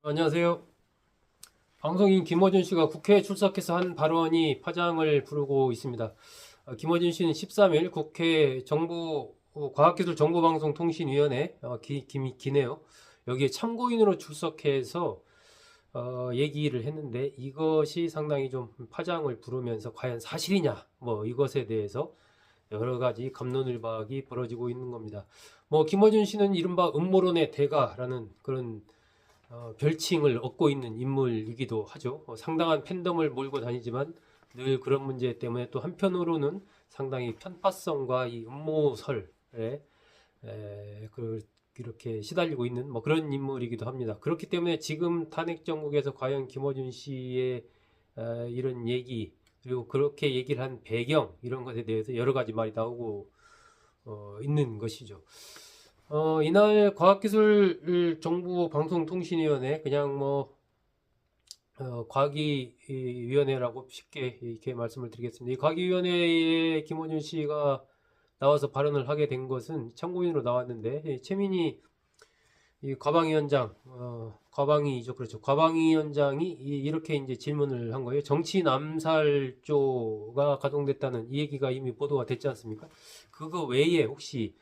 안녕하세요. 방송인 김어준 씨가 국회에 출석해서 한 발언이 파장을 부르고 있습니다. 김어준 씨는 13일 국회 과학기술정보방송통신위원회 기네요. 여기에 참고인으로 출석해서 얘기를 했는데 이것이 상당히 좀 파장을 부르면서 과연 사실이냐 뭐 이것에 대해서 여러 가지 갑론을박이 벌어지고 있는 겁니다. 뭐 김어준 씨는 이른바 음모론의 대가라는 그런 별칭을 얻고 있는 인물이기도 하죠. 상당한 팬덤을 몰고 다니지만 늘 그런 문제 때문에 또 한편으로는 상당히 편파성과 이 음모설에 이렇게 시달리고 있는 뭐 그런 인물이기도 합니다. 그렇기 때문에 지금 탄핵 정국에서 과연 김어준 씨의 이런 얘기 그리고 그렇게 얘기를 한 배경 이런 것에 대해서 여러 가지 말이 나오고 있는 것이죠. 이날 과학기술정보방송통신위원회 그냥 뭐 과기위원회라고 쉽게 이렇게 말씀을 드리겠습니다. 이 과기위원회에 김원준 씨가 나와서 발언을 하게 된 것은 참고인으로 나왔는데 최민희 이 과방위원장, 과방위죠, 그렇죠. 과방위원장이 이렇게 이제 질문을 한 거예요. 정치인 암살조가 가동됐다는 이 얘기가 이미 보도가 됐지 않습니까? 그거 외에 혹시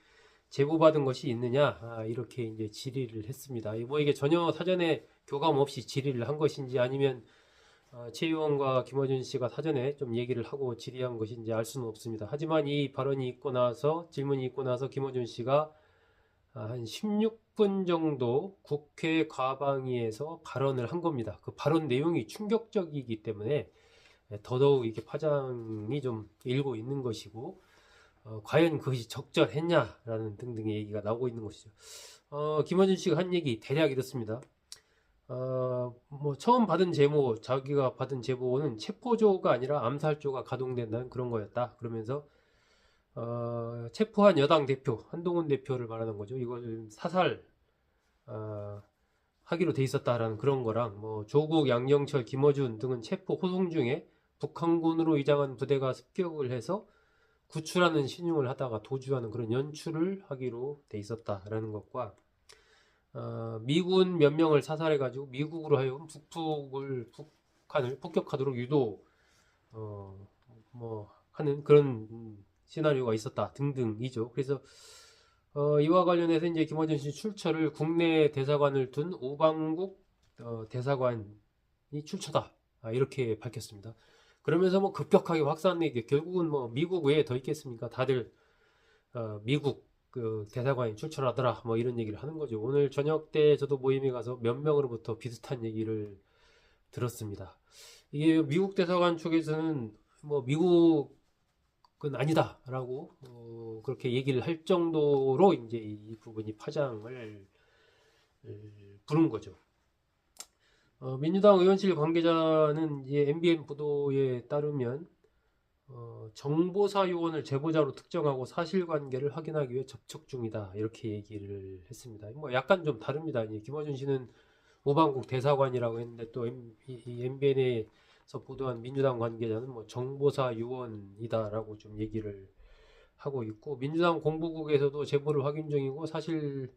제보받은 것이 있느냐? 이렇게 이제 질의를 했습니다. 뭐 이게 전혀 사전에 교감 없이 질의를 한 것인지 아니면 최 의원과 김어준 씨가 사전에 좀 얘기를 하고 질의한 것인지 알 수는 없습니다. 하지만 이 발언이 있고 나서 질문이 있고 나서 김어준 씨가 한 16분 정도 국회 과방위에서 발언을 한 겁니다. 그 발언 내용이 충격적이기 때문에 더더욱 이렇게 파장이 좀 일고 있는 것이고 과연 그것이 적절했냐라는 등등의 얘기가 나오고 있는 것이죠. 김어준 씨가 한 얘기 대략 이렇습니다. 뭐 처음 받은 제보, 자기가 받은 제보는 체포조가 아니라 암살조가 가동된다는 그런 거였다. 그러면서 체포한 여당 대표 한동훈 대표를 말하는 거죠. 이걸 사살 하기로 돼 있었다라는 그런 거랑 뭐 조국, 양정철, 김어준 등은 체포 호송 중에 북한군으로 위장한 부대가 습격을 해서 구출하는 신용을 하다가 도주하는 그런 연출을 하기로 돼 있었다라는 것과 미군 몇 명을 사살해가지고 미국으로 하여금 북한을 폭격하도록 유도 뭐 하는 그런 시나리오가 있었다 등등이죠. 그래서 이와 관련해서 이제 김어준 씨 출처를 국내 대사관을 둔 오방국 대사관이 출처다 이렇게 밝혔습니다. 그러면서 뭐 급격하게 확산되게 결국은 뭐 미국 외에 더 있겠습니까? 다들 미국 그 대사관이 출처라더라 뭐 이런 얘기를 하는 거죠. 오늘 저녁 때 저도 모임에 가서 몇 명으로부터 비슷한 얘기를 들었습니다. 이게 미국 대사관 쪽에서는 뭐 미국은 아니다라고 그렇게 얘기를 할 정도로 이제 이 부분이 파장을 부른 거죠. 민주당 의원실 관계자는 이제 MBN 보도에 따르면 정보사 요원을 제보자로 특정하고 사실관계를 확인하기 위해 접촉 중이다 이렇게 얘기를 했습니다. 뭐 약간 좀 다릅니다. 김어준 씨는 우방국 대사관이라고 했는데 또 이 MBN에서 보도한 민주당 관계자는 뭐 정보사 요원이다라고 좀 얘기를 하고 있고 민주당 공보국에서도 제보를 확인 중이고 사실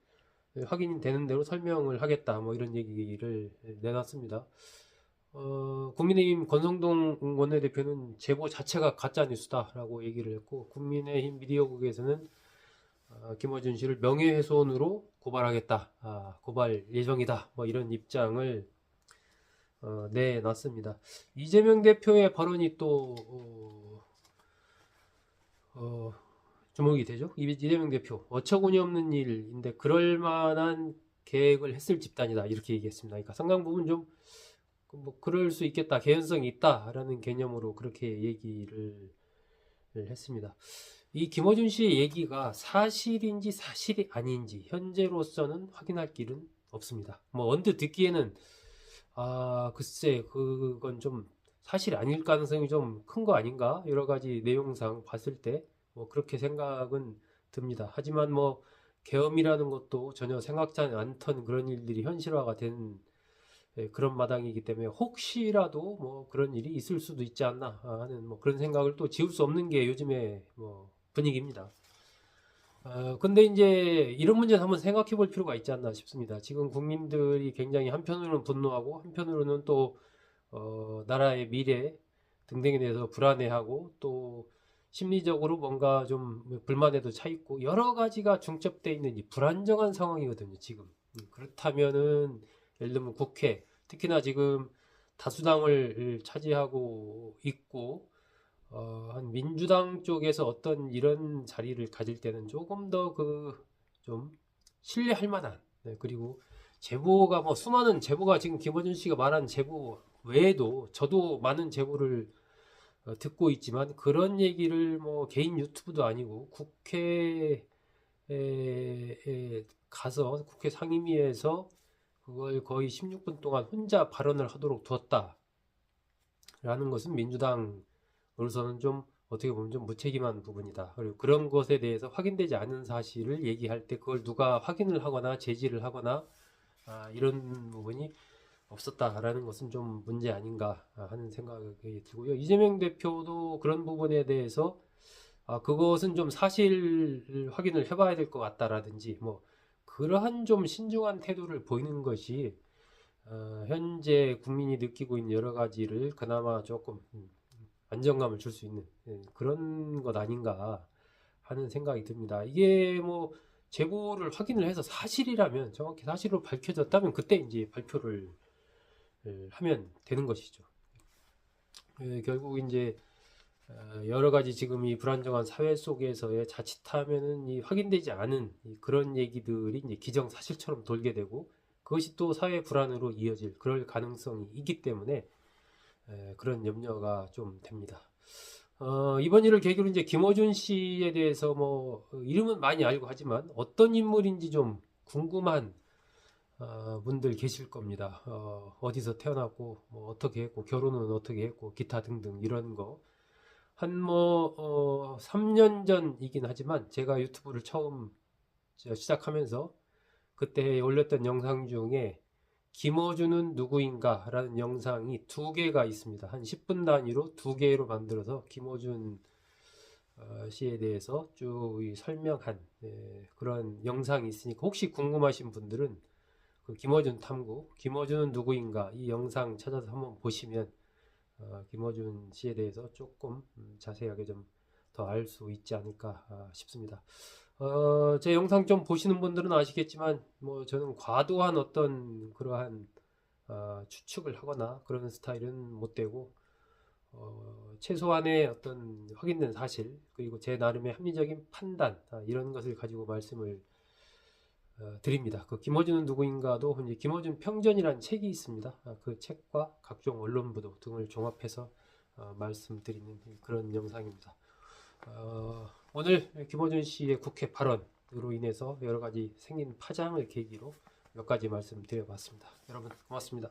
확인되는 대로 설명을 하겠다 뭐 이런 얘기를 내놨습니다. 국민의힘 권성동 원내대표는 제보 자체가 가짜 뉴스다라고 얘기를 했고 국민의힘 미디어국에서는 김어준 씨를 명예훼손으로 고발하겠다, 고발 예정이다 뭐 이런 입장을 내놨습니다. 이재명 대표의 발언이 또 주목이 되죠. 이재명 대표 어처구니없는 일인데 그럴 만한 계획을 했을 집단이다 이렇게 얘기했습니다. 그러니까 상당 부분 좀 뭐 그럴 수 있겠다, 개연성이 있다라는 개념으로 그렇게 얘기를 했습니다. 이 김어준 씨의 얘기가 사실인지 사실이 아닌지 현재로서는 확인할 길은 없습니다. 뭐 언뜻 듣기에는 글쎄 그건 좀 사실이 아닐 가능성이 좀 큰 거 아닌가 여러 가지 내용상 봤을 때 뭐 그렇게 생각은 듭니다. 하지만 뭐 계엄이라는 것도 전혀 생각지 않던 그런 일들이 현실화가 된 그런 마당이기 때문에 혹시라도 뭐 그런 일이 있을 수도 있지 않나 하는 뭐 그런 생각을 또 지울 수 없는 게 요즘의 뭐 분위기입니다. 근데 이제 이런 문제는 한번 생각해 볼 필요가 있지 않나 싶습니다. 지금 국민들이 굉장히 한편으로는 분노하고 한편으로는 또 나라의 미래 등등에 대해서 불안해하고 또 심리적으로 뭔가 좀 불만에도 차 있고 여러 가지가 중첩돼 있는 이 불안정한 상황이거든요, 지금. 그렇다면은 예를 들면 국회, 특히나 지금 다수당을 차지하고 있고 한 민주당 쪽에서 어떤 이런 자리를 가질 때는 조금 더 그 좀 신뢰할 만한 그리고 제보가 뭐 수많은 제보가 지금 김어준 씨가 말한 제보 외에도 저도 많은 제보를 듣고 있지만 그런 얘기를 뭐 개인 유튜브도 아니고 국회에 가서 국회 상임위에서 그걸 거의 16분 동안 혼자 발언을 하도록 두었다라는 것은 민주당으로서는 좀 어떻게 보면 좀 무책임한 부분이다. 그리고 그런 것에 대해서 확인되지 않은 사실을 얘기할 때 그걸 누가 확인을 하거나 제지를 하거나 이런 부분이 없었다라는 것은 좀 문제 아닌가 하는 생각이 들고요. 이재명 대표도 그런 부분에 대해서 그것은 좀 사실 확인을 해봐야 될 것 같다라든지 뭐 그러한 좀 신중한 태도를 보이는 것이 현재 국민이 느끼고 있는 여러 가지를 그나마 조금 안정감을 줄 수 있는 그런 것 아닌가 하는 생각이 듭니다. 이게 뭐 제보를 확인을 해서 사실이라면 정확히 사실로 밝혀졌다면 그때 이제 발표를 하면 되는 것이죠. 결국 이제 여러 가지 지금 이 불안정한 사회 속에서의 자칫하면은 이 확인되지 않은 그런 얘기들이 이제 기정사실처럼 돌게 되고 그것이 또 사회 불안으로 이어질 그럴 가능성이 있기 때문에 그런 염려가 좀 됩니다. 이번 일을 계기로 이제 김어준 씨에 대해서 뭐 이름은 많이 알고 하지만 어떤 인물인지 좀 궁금한 분들 계실 겁니다. 어디서 태어났고 뭐 어떻게 했고 결혼은 어떻게 했고 기타 등등 이런 거. 한 뭐 3년 전이긴 하지만 제가 유튜브를 처음 시작하면서 그때 올렸던 영상 중에 김어준은 누구인가 라는 영상이 두 개가 있습니다. 한 10분 단위로 두 개로 만들어서 김어준 씨에 대해서 쭉 설명한 그런 영상이 있으니까 혹시 궁금하신 분들은 그 김어준 탐구, 김어준은 누구인가 이 영상 찾아서 한번 보시면 김어준 씨에 대해서 조금 자세하게 좀 더 알 수 있지 않을까 싶습니다. 제 영상 좀 보시는 분들은 아시겠지만 뭐 저는 과도한 어떤 그러한 추측을 하거나 그런 스타일은 못 되고 최소한의 어떤 확인된 사실 그리고 제 나름의 합리적인 판단 이런 것을 가지고 말씀을 드립니다. 그 김어준은 누구인가도 이제 김어준 평전이라는 책이 있습니다. 그 책과 각종 언론 보도 등을 종합해서 말씀드리는 그런 영상입니다. 오늘 김어준 씨의 국회 발언으로 인해서 여러 가지 생긴 파장을 계기로 몇 가지 말씀드려봤습니다. 여러분 고맙습니다.